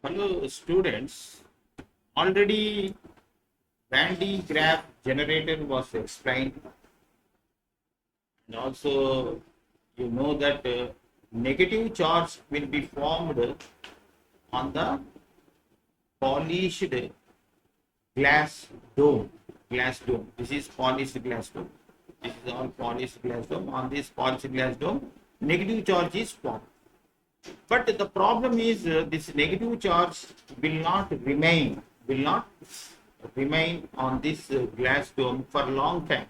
Hello students, already Van de Graaff generator was explained, and also you know that negative charge will be formed on the polished glass dome. Glass dome. This is polished glass dome. This is all polished glass dome. On this polished glass dome, negative charge is formed. But the problem is this negative charge will not remain on this glass dome for a long time.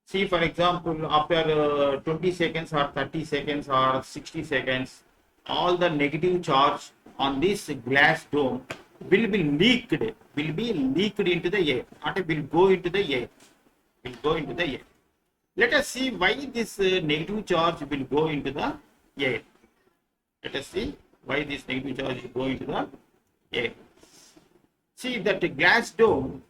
See, for example, after 20 seconds or 30 seconds or 60 seconds, all the negative charge on this glass dome will be leaked into the air, not will go into the air, will go into the air. Let us see why this negative charge will go into the air. Let us see why this negative charge will go into the air. See that the glass dome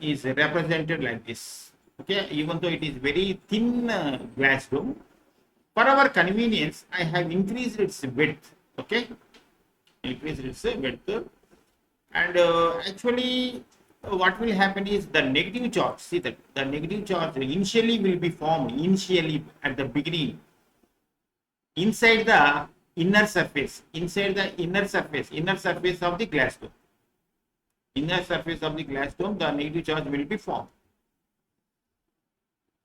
is represented like this. Okay, even though it is very thin glass dome, for our convenience, I have increased its width. Okay, increased its width, and actually, what will happen is the negative charge. See that the negative charge initially will be formed at the beginning inside the inner surface of the glass dome. Inner surface of the glass dome, the negative charge will be formed,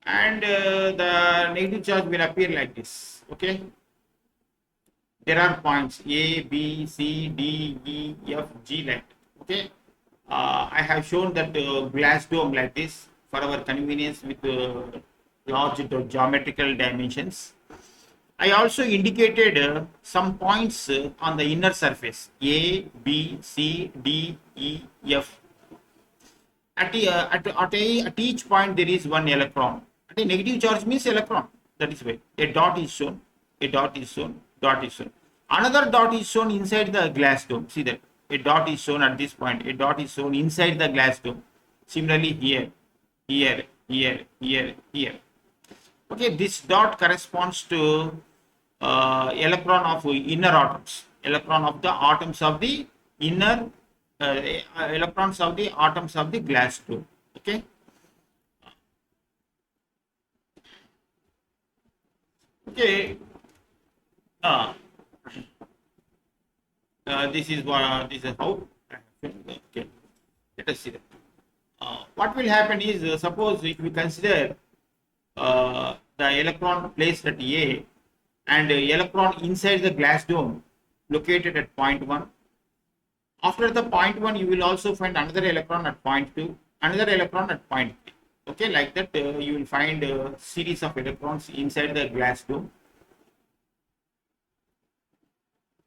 and the negative charge will appear like this. Okay, there are points A, B, C, D, E, F, G like that. Okay, I have shown that glass dome like this for our convenience with large geometrical dimensions. I also indicated some points on the inner surface A, B, C, D, E, F. At each point there is one electron. At a negative charge means electron. That is why a dot is shown. Another dot is shown inside the glass dome. See that a dot is shown at this point. A dot is shown inside the glass dome. Similarly here. Okay, this dot corresponds to electron of inner atoms. Electron of the atoms of the inner electrons of the atoms of the glass dome. Okay. Okay. This is how. Okay. Let us see that. What will happen is suppose if we consider the electron placed at A and electron inside the glass dome located at point 1. After the point 1, you will also find another electron at point 2, another electron at point 3. Okay, like that you will find a series of electrons inside the glass dome.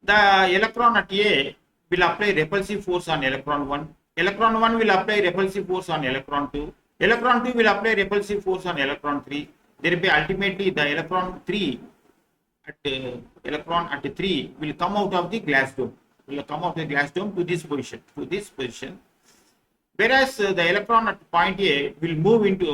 The electron at A will apply repulsive force on electron 1. Electron 1 will apply repulsive force on electron 2. Electron 2 will apply repulsive force on electron 3. There will be ultimately the electron at 3 will come out of the glass dome. Will come out of the glass dome to this position. Whereas the electron at point A will move to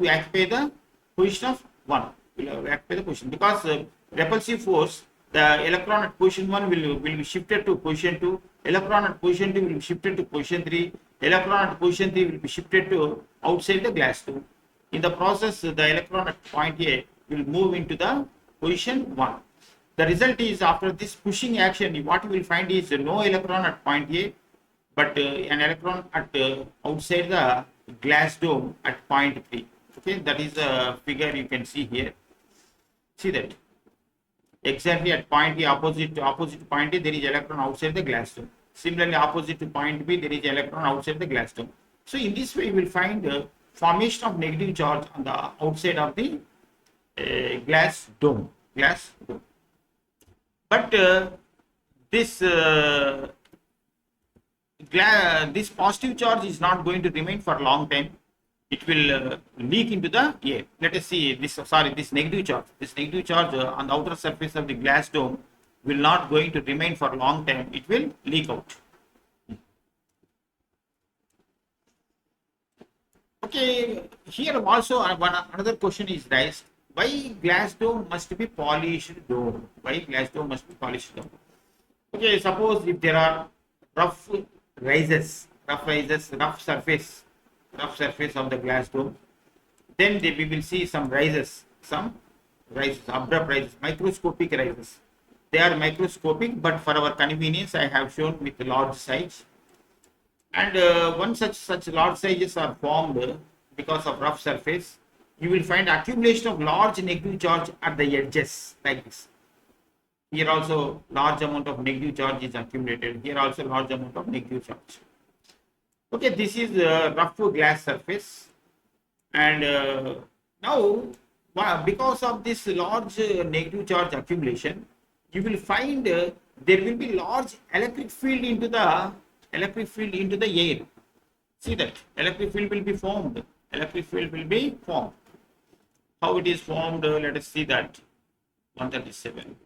occupy the position of 1. Will occupy the position because repulsive force. The electron at position 1 will be shifted to position 2. Electron at position 2 will be shifted to position 3. Electron at position 3 will be shifted to outside the glass dome. In the process, the electron at point A will move into the position 1. The result is after this pushing action, what you will find is no electron at point A, but an electron at outside the glass dome at point 3. Okay, that is the figure you can see here. See that. Exactly at point A, opposite to point A, there is electron outside the glass dome. Similarly, opposite to point B, there is electron outside the glass dome. So in this way, you will find formation of negative charge on the outside of the glass dome. But this positive charge is not going to remain for a long time. It will leak into the air. Let us see this negative charge. This negative charge on the outer surface of the glass dome will not going to remain for a long time. It will leak out. Okay, here also another question is raised. Why glass dome must be polished dome? Why glass dome must be polished dome? Okay, suppose if there are rough rough surface of the glass dome, then we will see some rises, abrupt rises, microscopic rises. They are microscopic, but for our convenience, I have shown with large size. And once such large sizes are formed because of rough surface, you will find accumulation of large negative charge at the edges like this. Here also large amount of negative charge is accumulated. Here also large amount of negative charge. Okay, this is rough glass surface, and now because of this large negative charge accumulation, you will find there will be large electric field into the air. See that electric field will be formed. Electric field will be formed. How it is formed? Let us see that. 137.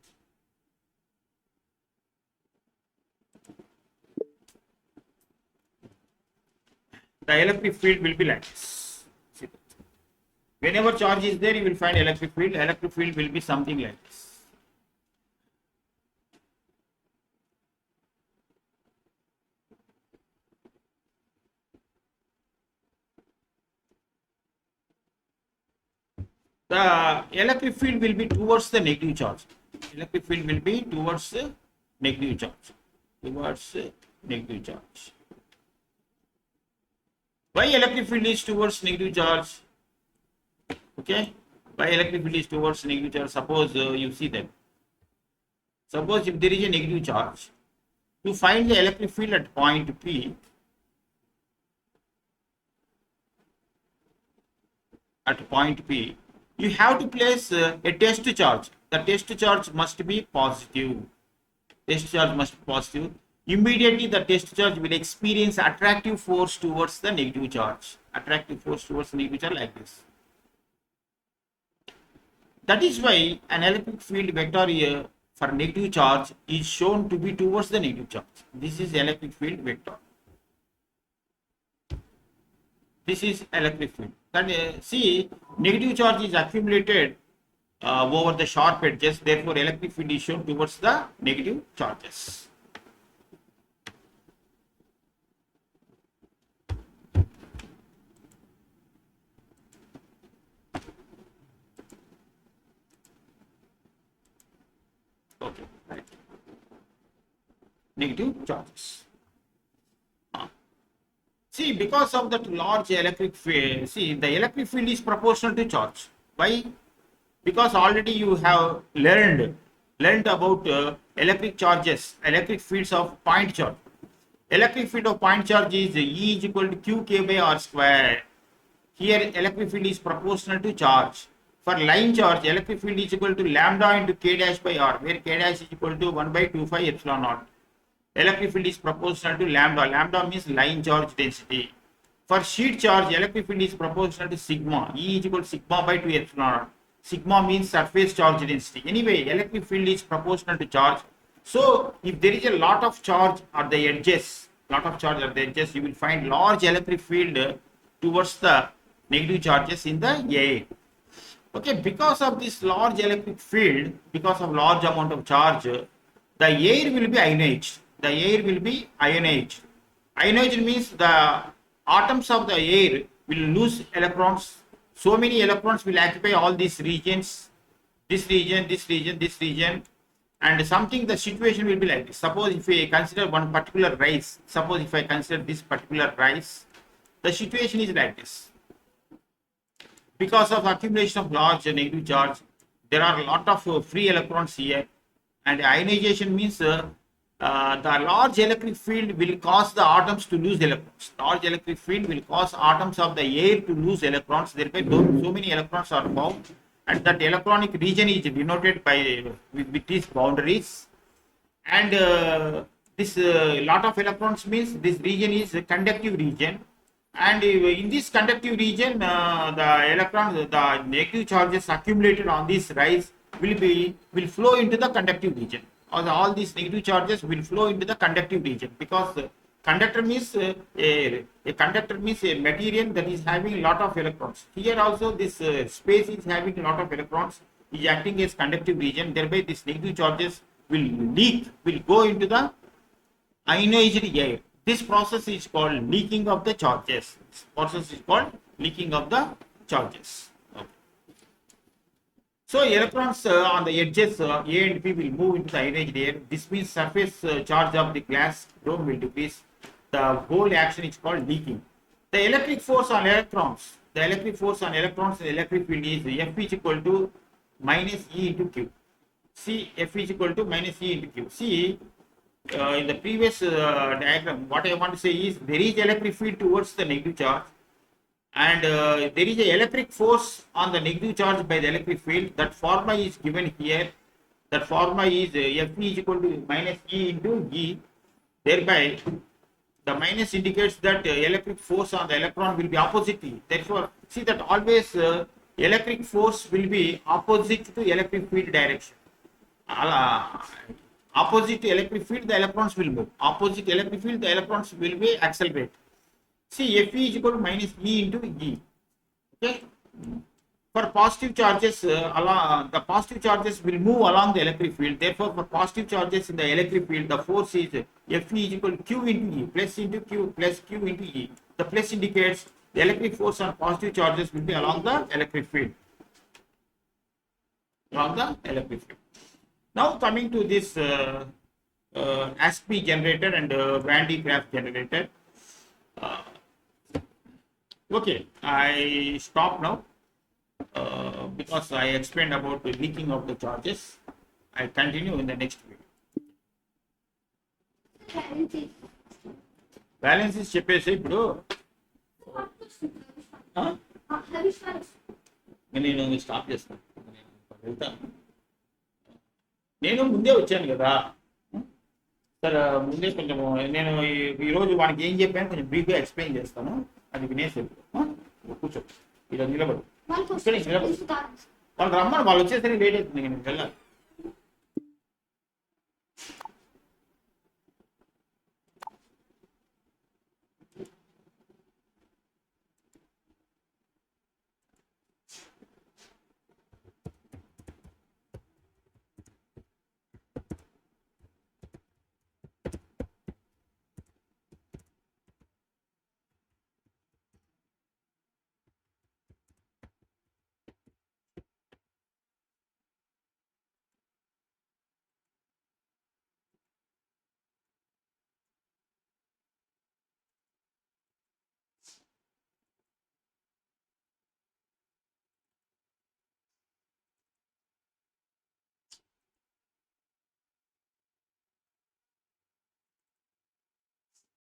The electric field will be like this. See that. Whenever charge is there, you will find electric field. Electric field will be something like this. The electric field will be towards the negative charge. Electric field will be towards the negative charge. Towards negative charge. Why electric field is towards negative charge? Okay. Why electric field is towards negative charge? Suppose you see that. Suppose if there is a negative charge, to find the electric field at point P, you have to place a test charge. The test charge must be positive. Test charge must be positive. Immediately the test charge will experience attractive force towards the negative charge. Attractive force towards the negative charge like this. That is why an electric field vector here for negative charge is shown to be towards the negative charge. This is electric field vector. This is electric field. That see, negative charge is accumulated over the sharp edges. Therefore, electric field is shown towards the negative charges. Okay, right. Negative charges. See, because of that large electric field, see, the electric field is proportional to charge. Why? Because already you have learned about electric charges, electric fields of point charge. Electric field of point charge is E is equal to Q K by R square. Here electric field is proportional to charge. For line charge, electric field is equal to lambda into K dash by R, where K dash is equal to 1 by 2 pi epsilon naught. Electric field is proportional to lambda. Lambda means line charge density. For sheet charge, electric field is proportional to sigma. E is equal to sigma by 2 epsilon naught. Sigma means surface charge density. Anyway, electric field is proportional to charge. So, if there is a lot of charge at the edges, you will find large electric field towards the negative charges in the air. Okay, because of this large electric field, because of large amount of charge, the air will be ionized. Ionized means the atoms of the air will lose electrons. So many electrons will occupy all these regions, this region, and something the situation will be like this. Suppose if I consider one particular rise, the situation is like this. Because of accumulation of large negative charge, there are a lot of free electrons here, and ionization means the large electric field will cause the atoms to lose electrons. Large electric field will cause atoms of the air to lose electrons. Thereby, so many electrons are found, and that electronic region is denoted by with these boundaries. And this lot of electrons means this region is a conductive region. And in this conductive region, the negative charges accumulated on this rise will flow into the conductive region. All these negative charges will flow into the conductive region, because Conductor means a conductor means a material that is having a lot of electrons. Here also this space is having a lot of electrons, is acting as conductive region. Thereby this negative charges will leak, will go into the ionized air. This process is called leaking of the charges. This process is called leaking of the charges. Okay. So electrons on the edges A and B will move into the ionized air. This means surface charge of the glass dome will decrease. The whole action is called leaking. The electric force on electrons, the electric force on electrons in the electric field is F is equal to minus E into Q. See, F is equal to minus E into Q. See, in the previous diagram, what I want to say is there is electric field towards the negative charge, and there is a electric force on the negative charge by the electric field. That formula is given here. That formula is F is equal to minus E into E. Thereby, the minus indicates that electric force on the electron will be opposite to E. Therefore, see that always electric force will be opposite to electric field direction. Opposite to electric field, the electrons will move. Opposite electric field, the electrons will be accelerate. See, F is equal to minus E into E. Okay. For positive charges, the positive charges will move along the electric field. Therefore, for positive charges in the electric field, the force is F is equal to Q into E, plus into Q, plus Q into E. The plus indicates the electric force on positive charges will be along the electric field. Along the electric field. Now coming to this ASP generator and Van de Graaff generator. Okay, I stop now because I explained about the leaking of the charges. I continue in the next video. Valencies చెప్పేసి ఇప్పుడు నేను stop చేస్తాను, వెళ్తాను. నేను ముందే వచ్చాను కదా sir, ముందే కొంచెం నేను ఈరోజు వానికి ఏం చెప్పాను కొంచెం బ్రీఫ్గా ఎక్స్ప్లెయిన్ చేస్తాను, అది వినేసి కూర్చో, ఇలా నిలబడు, ఇక్కడ నిలబడు. వాళ్ళు రమ్మని వాళ్ళు వచ్చేసరికి లేట్ అవుతుంది, నేను వెళ్ళాలి.